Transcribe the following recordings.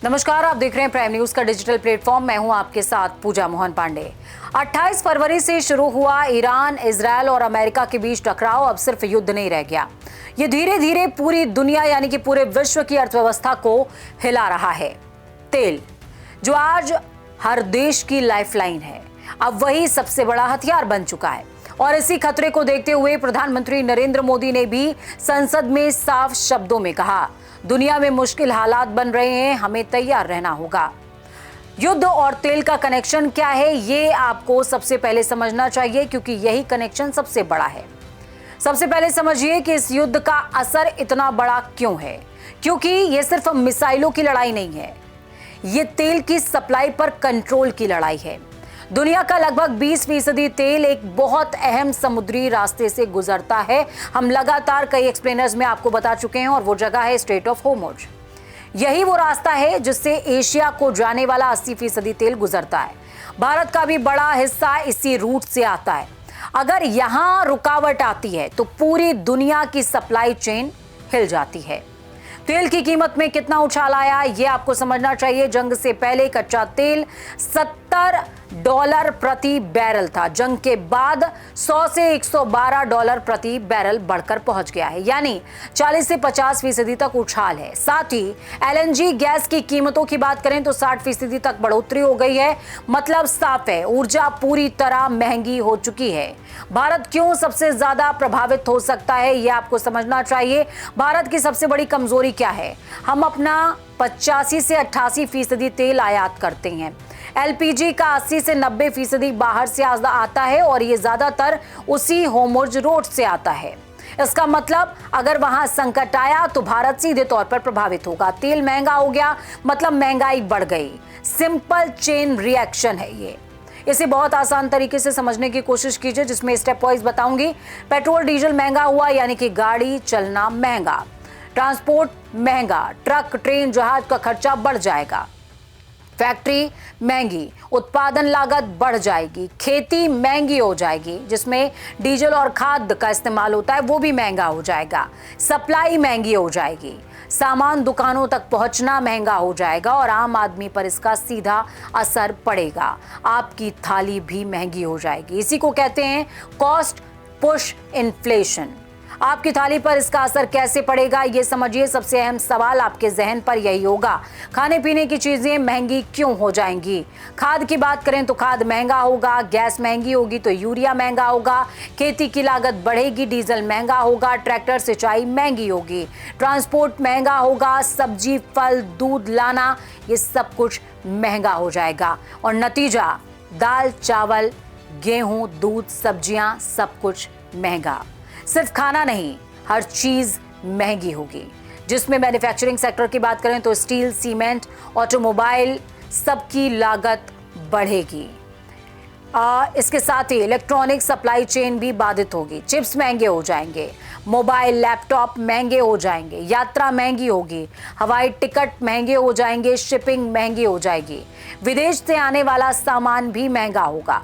नमस्कार, आप देख रहे हैं प्राइम न्यूज का डिजिटल प्लेटफॉर्म। मैं हूं आपके साथ पूजा मोहन पांडे। 28 फरवरी से शुरू हुआ ईरान, इजरायल और अमेरिका के बीच टकराव अब सिर्फ युद्ध नहीं रह गया। ये धीरे धीरे पूरी दुनिया यानी कि पूरे विश्व की अर्थव्यवस्था को हिला रहा है। तेल, जो आज हर देश की लाइफलाइन है, अब वही सबसे बड़ा हथियार बन चुका है। और इसी खतरे को देखते हुए प्रधानमंत्री नरेंद्र मोदी ने भी संसद में साफ शब्दों में कहा, दुनिया में मुश्किल हालात बन रहे हैं, हमें तैयार रहना होगा। युद्ध और तेल का कनेक्शन क्या है, ये आपको सबसे पहले समझना चाहिए, क्योंकि यही कनेक्शन सबसे बड़ा है। सबसे पहले समझिए कि इस युद्ध का असर इतना बड़ा क्यों है। क्योंकि ये सिर्फ मिसाइलों की लड़ाई नहीं है, ये तेल की सप्लाई पर कंट्रोल की लड़ाई है। दुनिया का लगभग 20% तेल एक बहुत अहम समुद्री रास्ते से गुजरता है। हम लगातार कई एक्सप्लेनर्स में आपको बता चुके हैं, और वो जगह है स्ट्रेट ऑफ होर्मुज। यही वो रास्ता है जिससे एशिया को जाने वाला 80% तेल गुजरता है। भारत का भी बड़ा हिस्सा इसी रूट से आता है। अगर यहां रुकावट आती है तो पूरी दुनिया की सप्लाई चेन हिल जाती है। तेल की कीमत में कितना उछाल आया, ये आपको समझना चाहिए। जंग से पहले कच्चा तेल $70 प्रति बैरल था। जंग के बाद 100 से $112 प्रति बैरल बढ़कर पहुंच गया है, यानी 40 से 50% तक उछाल है। साथ ही LNG गैस की कीमतों की बात करें तो 60% तक बढ़ोतरी हो गई है। मतलब साफ है, ऊर्जा पूरी तरह महंगी हो चुकी है। भारत क्यों सबसे ज्यादा प्रभावित हो सकता है, ये आपको समझना चाहिए। भारत की सबसे बड़ी कमजोरी क्या है? हम अपना 85 से 88% तेल आयात करते हैं। LPG का 80 से 90% बाहर से आता है, और ये ज्यादातर उसी होर्मुज रोड से आता है। इसका मतलब अगर वहां संकट आया तो भारत सीधे तौर पर प्रभावित होगा। तेल महंगा हो गया मतलब महंगाई बढ़ गई। सिंपल चेन रिएक्शन है ये। इसे बहुत आसान तरीके से समझने की कोशिश कीजिए, जिसमें स्टेप वाइज बताऊंगी। पेट्रोल डीजल महंगा हुआ यानी कि गाड़ी चलना महंगा, ट्रांसपोर्ट महंगा, ट्रक ट्रेन जहाज का खर्चा बढ़ जाएगा, फैक्ट्री महंगी, उत्पादन लागत बढ़ जाएगी, खेती महंगी हो जाएगी, जिसमें डीजल और खाद का इस्तेमाल होता है वो भी महंगा हो जाएगा, सप्लाई महंगी हो जाएगी, सामान दुकानों तक पहुंचना महंगा हो जाएगा, और आम आदमी पर इसका सीधा असर पड़ेगा। आपकी थाली भी महंगी हो जाएगी। इसी को कहते हैं कॉस्ट पुश इन्फ्लेशन। आपकी थाली पर इसका असर कैसे पड़ेगा, ये समझिए। सबसे अहम सवाल आपके जहन पर यही होगा, खाने पीने की चीजें महंगी क्यों हो जाएंगी। खाद की बात करें तो खाद महंगा होगा, गैस महंगी होगी तो यूरिया महंगा होगा, खेती की लागत बढ़ेगी, डीजल महंगा होगा, ट्रैक्टर सिंचाई महंगी होगी, ट्रांसपोर्ट महंगा होगा, सब्जी फल दूध लाना, ये सब कुछ महंगा हो जाएगा। और नतीजा, दाल चावल गेहूं दूध सब्जियां सब कुछ महंगा। सिर्फ खाना नहीं, हर चीज महंगी होगी। जिसमें मैन्युफैक्चरिंग सेक्टर की बात करें तो स्टील, सीमेंट, ऑटोमोबाइल, सबकी लागत बढ़ेगी। इसके साथ ही इलेक्ट्रॉनिक सप्लाई चेन भी बाधित होगी। चिप्स महंगे हो जाएंगे, मोबाइल लैपटॉप महंगे हो जाएंगे, यात्रा महंगी होगी, हवाई टिकट महंगे हो जाएंगे, शिपिंग महंगी हो जाएगी, विदेश से आने वाला सामान भी महंगा होगा।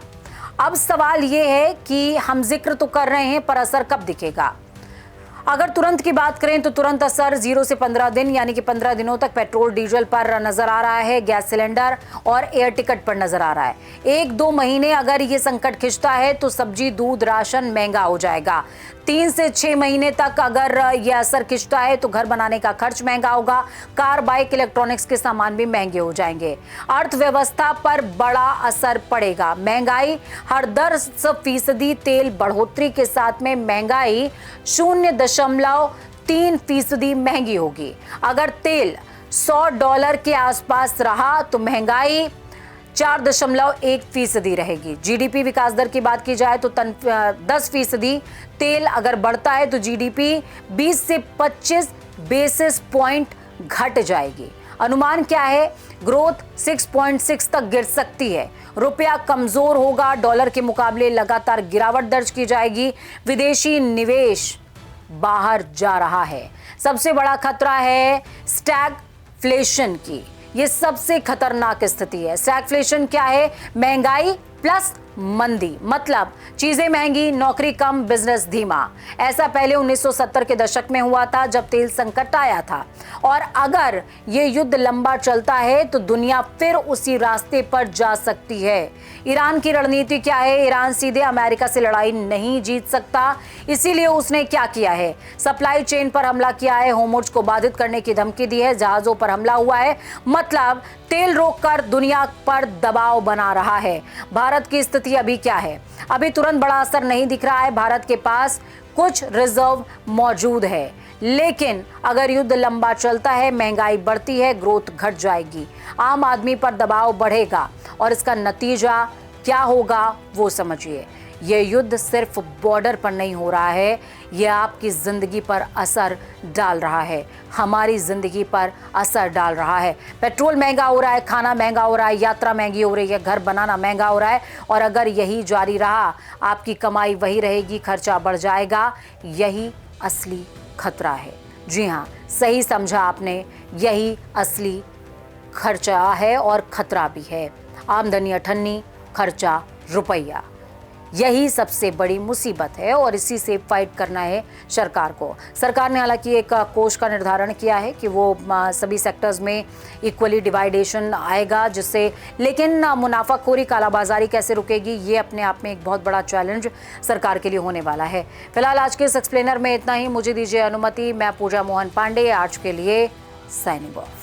अब सवाल ये है कि हम जिक्र तो कर रहे हैं, पर असर कब दिखेगा? अगर तुरंत की बात करें तो तुरंत असर 0 से 15 दिन यानी कि 15 दिनों तक पेट्रोल डीजल पर नजर आ रहा है, गैस सिलेंडर और एयर टिकट पर नजर आ रहा है। 1-2 महीने अगर ये संकट खिंचता है तो सब्जी दूध राशन महंगा हो जाएगा। 3 से 6 महीने तक अगर ये असर खिंचता है तो घर बनाने का खर्च महंगा होगा, कार बाइक इलेक्ट्रॉनिक्स के सामान भी महंगे हो जाएंगे। अर्थव्यवस्था पर बड़ा असर पड़ेगा। महंगाई हर 10%, तेल बढ़ोतरी के साथ में महंगाई 0.3% महंगी होगी। अगर तेल $100 के आसपास रहा तो महंगाई 4.1% रहेगी। जीडीपी विकास दर की बात की जाए तो 10%, तेल अगर बढ़ता है तो जीडीपी 20 से 25 बेसिस पॉइंट घट जाएगी। अनुमान क्या है? ग्रोथ 6.6 तक गिर सकती है। रुपया कमजोर होगा, डॉलर के मुकाबले लगातार गिरावट दर्ज की जाएगी। विदेशी निवेश बाहर जा रहा है। सबसे बड़ा खतरा है स्टैगफ्लेशन की। ये सबसे खतरनाक स्थिति है। स्टैगफ्लेशन क्या है? महंगाई प्लस मंदी, मतलब चीजें महंगी, नौकरी कम, बिजनेस धीमा। ऐसा पहले 1970 के दशक में हुआ था जब तेल संकट आया था। और अगर ये युद्ध लंबा चलता है तो दुनिया फिर उसी रास्ते पर जा सकती है। ईरान की रणनीति क्या है? ईरान सीधे अमेरिका से लड़ाई नहीं जीत सकता, इसीलिए उसने क्या किया है? सप्लाई चेन पर हमला किया है, होर्मुज को बाधित करने की धमकी दी है, जहाजों पर हमला हुआ है, मतलब तेल रोककर दुनिया पर दबाव बना रहा है। भारत की स्थिति अभी क्या है? अभी तुरंत बड़ा असर नहीं दिख रहा है। भारत के पास कुछ रिजर्व मौजूद है, लेकिन अगर युद्ध लंबा चलता है, महंगाई बढ़ती है, ग्रोथ घट जाएगी, आम आदमी पर दबाव बढ़ेगा और इसका नतीजा क्या होगा वो समझिए। ये युद्ध सिर्फ बॉर्डर पर नहीं हो रहा है, ये आपकी जिंदगी पर असर डाल रहा है, हमारी जिंदगी पर असर डाल रहा है। पेट्रोल महंगा हो रहा है, खाना महंगा हो रहा है, यात्रा महंगी हो रही है, घर बनाना महंगा हो रहा है। और अगर यही जारी रहा, आपकी कमाई वही रहेगी, खर्चा बढ़ जाएगा। यही असली खतरा है। जी हाँ, सही समझा आपने, यही असली खर्चा है और खतरा भी है। आमदनी अठन्नी, खर्चा रुपया, यही सबसे बड़ी मुसीबत है और इसी से फाइट करना है सरकार को। सरकार ने हालांकि एक कोष का निर्धारण किया है कि वो सभी सेक्टर्स में इक्वली डिवाइडेशन आएगा, जिससे, लेकिन मुनाफाखोरी, कालाबाजारी कैसे रुकेगी, ये अपने आप में एक बहुत बड़ा चैलेंज सरकार के लिए होने वाला है। फिलहाल आज के इस एक्सप्लेनर में इतना ही। मुझे दीजिए अनुमति, मैं पूजा मोहन पांडे आज के लिए साइनिंग ऑफ।